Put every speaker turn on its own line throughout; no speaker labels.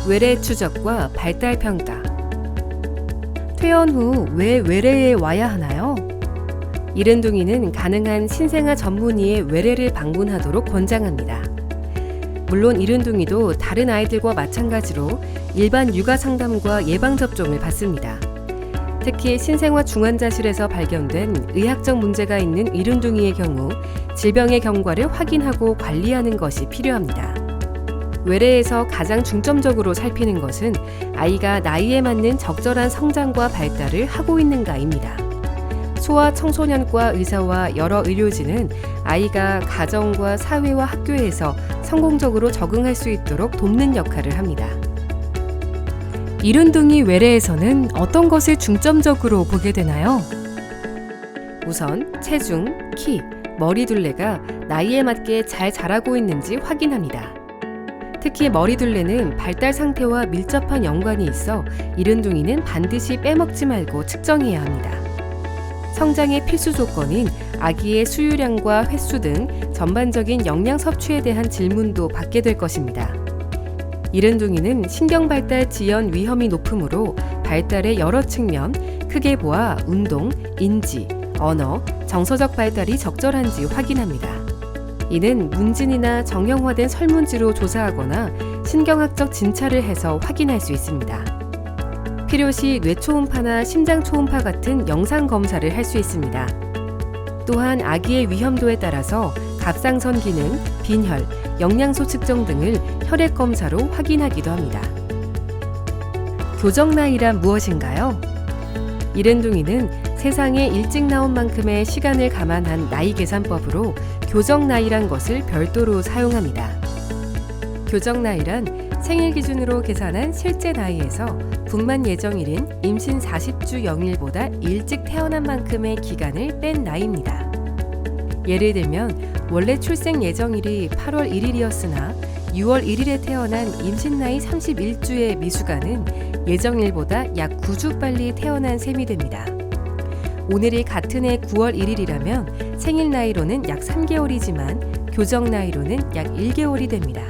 외래 추적과 발달 평가. 퇴원 후 왜 외래에 와야 하나요? 이른둥이는 가능한 신생아 전문의의 외래를 방문하도록 권장합니다. 물론 이른둥이도 다른 아이들과 마찬가지로 일반 육아 상담과 예방접종을 받습니다. 특히 신생아 중환자실에서 발견된 의학적 문제가 있는 이른둥이의 경우 질병의 경과를 확인하고 관리하는 것이 필요합니다. 외래에서 가장 중점적으로 살피는 것은 아이가 나이에 맞는 적절한 성장과 발달을 하고 있는가입니다. 소아 청소년과 의사와 여러 의료진은 아이가 가정과 사회와 학교에서 성공적으로 적응할 수 있도록 돕는 역할을 합니다. 이른둥이 외래에서는 어떤 것을 중점적으로 보게 되나요? 우선 체중, 키, 머리둘레가 나이에 맞게 잘 자라고 있는지 확인합니다. 특히 머리둘레는 발달 상태와 밀접한 연관이 있어 이른둥이는 반드시 빼먹지 말고 측정해야 합니다. 성장의 필수 조건인 아기의 수유량과 횟수 등 전반적인 영양 섭취에 대한 질문도 받게 될 것입니다. 이른둥이는 신경발달 지연 위험이 높으므로 발달의 여러 측면, 크게 보아 운동, 인지, 언어, 정서적 발달이 적절한지 확인합니다. 이는 문진이나 정형화된 설문지로 조사하거나 신경학적 진찰을 해서 확인할 수 있습니다. 필요시 뇌초음파나 심장초음파 같은 영상 검사를 할 수 있습니다. 또한 아기의 위험도에 따라서 갑상선 기능, 빈혈, 영양소 측정 등을 혈액 검사로 확인하기도 합니다. 교정 나이란 무엇인가요? 이른둥이는 세상에 일찍 나온 만큼의 시간을 감안한 나이 계산법으로 교정 나이란 것을 별도로 사용합니다. 교정 나이란 생일 기준으로 계산한 실제 나이에서 분만 예정일인 임신 40주 0일보다 일찍 태어난 만큼의 기간을 뺀 나이입니다. 예를 들면 원래 출생 예정일이 8월 1일이었으나 6월 1일에 태어난 임신 나이 31주의 미숙아는 예정일보다 약 9주 빨리 태어난 셈이 됩니다. 오늘이 같은 해 9월 1일이라면 생일 나이로는 약 3개월이지만 교정 나이로는 약 1개월이 됩니다.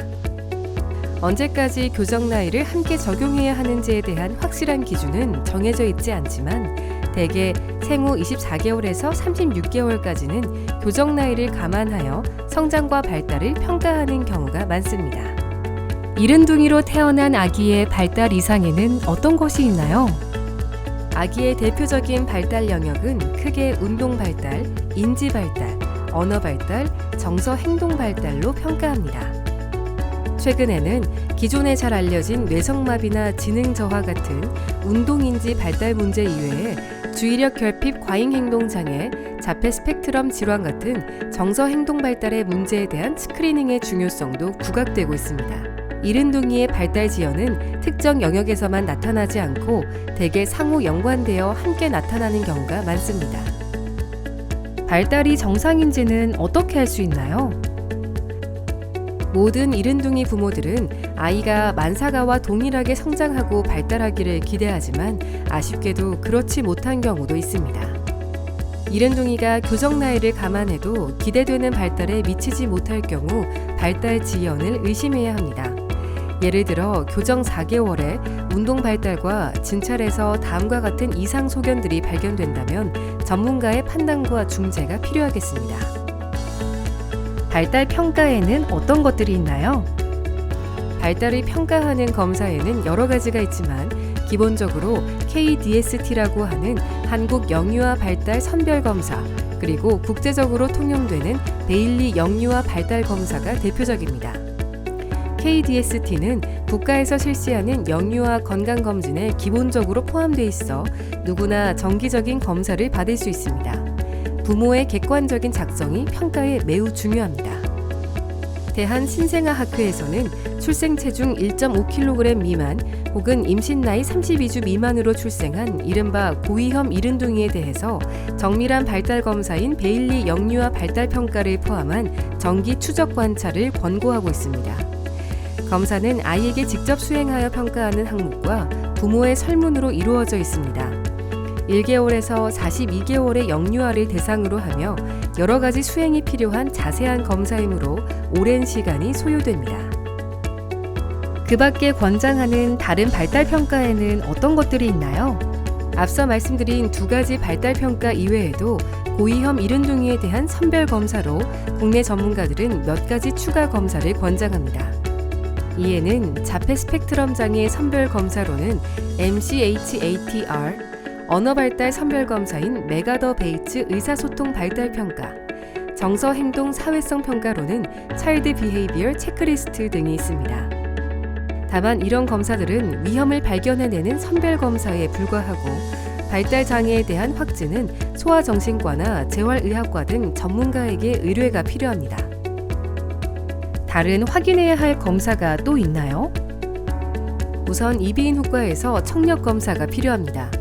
언제까지 교정 나이를 함께 적용해야 하는지에 대한 확실한 기준은 정해져 있지 않지만 대개 생후 24개월에서 36개월까지는 교정 나이를 감안하여 성장과 발달을 평가하는 경우가 많습니다. 이른둥이로 태어난 아기의 발달 이상에는 어떤 것이 있나요? 아기의 대표적인 발달 영역은 크게 운동 발달, 인지 발달, 언어 발달, 정서 행동 발달로 평가합니다. 최근에는 기존에 잘 알려진 뇌성마비나 지능 저하 같은 운동인지 발달 문제 이외에 주의력 결핍 과잉 행동 장애, 자폐 스펙트럼 질환 같은 정서 행동 발달의 문제에 대한 스크리닝의 중요성도 부각되고 있습니다. 이른둥이의 발달 지연은 특정 영역에서만 나타나지 않고 대개 상호 연관되어 함께 나타나는 경우가 많습니다. 발달이 정상인지는 어떻게 알 수 있나요? 모든 이른둥이 부모들은 아이가 만사가와 동일하게 성장하고 발달하기를 기대하지만 아쉽게도 그렇지 못한 경우도 있습니다. 이른둥이가 교정 나이를 감안해도 기대되는 발달에 미치지 못할 경우 발달 지연을 의심해야 합니다. 예를 들어 교정 4개월에 운동 발달과 진찰에서 다음과 같은 이상 소견들이 발견된다면 전문가의 판단과 중재가 필요하겠습니다. 발달 평가에는 어떤 것들이 있나요? 발달을 평가하는 검사에는 여러 가지가 있지만 기본적으로 KDST라고 하는 한국 영유아 발달 선별 검사, 그리고 국제적으로 통용되는 베일리 영유아 발달 검사가 대표적입니다. KDST는 국가에서 실시하는 영유아 건강검진에 기본적으로 포함되어 있어 누구나 정기적인 검사를 받을 수 있습니다. 부모의 객관적인 작성이 평가에 매우 중요합니다. 대한신생아학회에서는 출생 체중 1.5kg 미만 혹은 임신 나이 32주 미만으로 출생한 이른바 고위험 이른둥이에 대해서 정밀한 발달 검사인 베일리 영유아 발달 평가를 포함한 정기 추적 관찰을 권고하고 있습니다. 검사는 아이에게 직접 수행하여 평가하는 항목과 부모의 설문으로 이루어져 있습니다. 1개월에서 42개월의 영유아를 대상으로 하며 여러 가지 수행이 필요한 자세한 검사이므로 오랜 시간이 소요됩니다. 그 밖에 권장하는 다른 발달 평가에는 어떤 것들이 있나요? 앞서 말씀드린 두 가지 발달 평가 이외에도 고위험 이른둥이에 대한 선별 검사로 국내 전문가들은 몇 가지 추가 검사를 권장합니다. 이에는 자폐 스펙트럼 장애 선별 검사로는 MCHATR, 언어 발달 선별 검사인 메가더 베이츠 의사소통 발달 평가, 정서 행동 사회성 평가로는 차일드 비헤이비얼 체크리스트 등이 있습니다. 다만 이런 검사들은 위험을 발견해내는 선별 검사에 불과하고 발달 장애에 대한 확진은 소아정신과나 재활의학과 등 전문가에게 의뢰가 필요합니다. 다른 확인해야 할 검사가 또 있나요? 우선 이비인 후과에서 청력 검사가 필요합니다.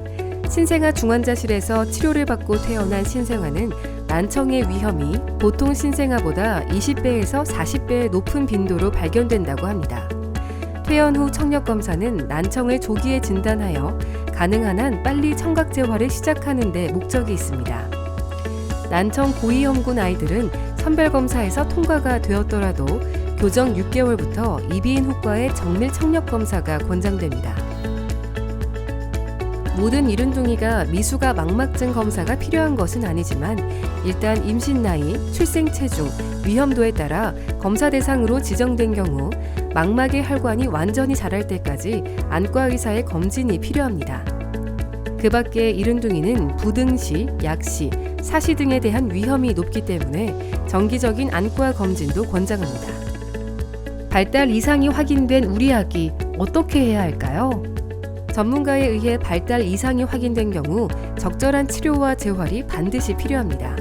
신생아 중환자실에서 치료를 받고 태어난 신생아는 난청의 위험이 보통 신생아보다 20배에서 40배의 높은 빈도로 발견된다고 합니다. 퇴원 후 청력 검사는 난청을 조기에 진단하여 가능한 한 빨리 청각 재활을 시작하는 데 목적이 있습니다. 난청 고위험군 아이들은 선별 검사에서 통과가 되었더라도 교정 6개월부터 이비인 후과의 정밀 청력 검사가 권장됩니다. 모든 이른둥이가 미수가 망막증 검사가 필요한 것은 아니지만 일단 임신 나이, 출생 체중, 위험도에 따라 검사 대상으로 지정된 경우 망막의 혈관이 완전히 자랄 때까지 안과 의사의 검진이 필요합니다. 그 밖에 이른둥이는 부등시, 약시, 사시 등에 대한 위험이 높기 때문에 정기적인 안과 검진도 권장합니다. 발달 이상이 확인된 우리 아기 어떻게 해야 할까요? 전문가에 의해 발달 이상이 확인된 경우 적절한 치료와 재활이 반드시 필요합니다.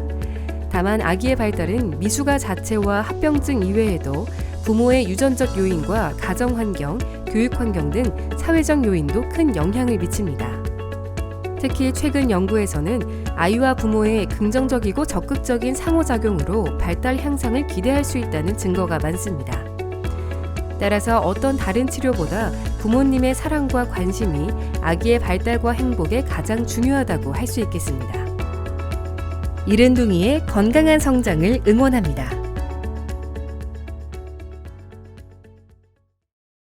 다만 아기의 발달은 미수가 자체와 합병증 이외에도 부모의 유전적 요인과 가정 환경, 교육 환경 등 사회적 요인도 큰 영향을 미칩니다. 특히 최근 연구에서는 아이와 부모의 긍정적이고 적극적인 상호작용으로 발달 향상을 기대할 수 있다는 증거가 많습니다. 따라서 어떤 다른 치료보다 부모님의 사랑과 관심이 아기의 발달과 행복에 가장 중요하다고 할 수 있겠습니다. 이른둥이의 건강한 성장을 응원합니다.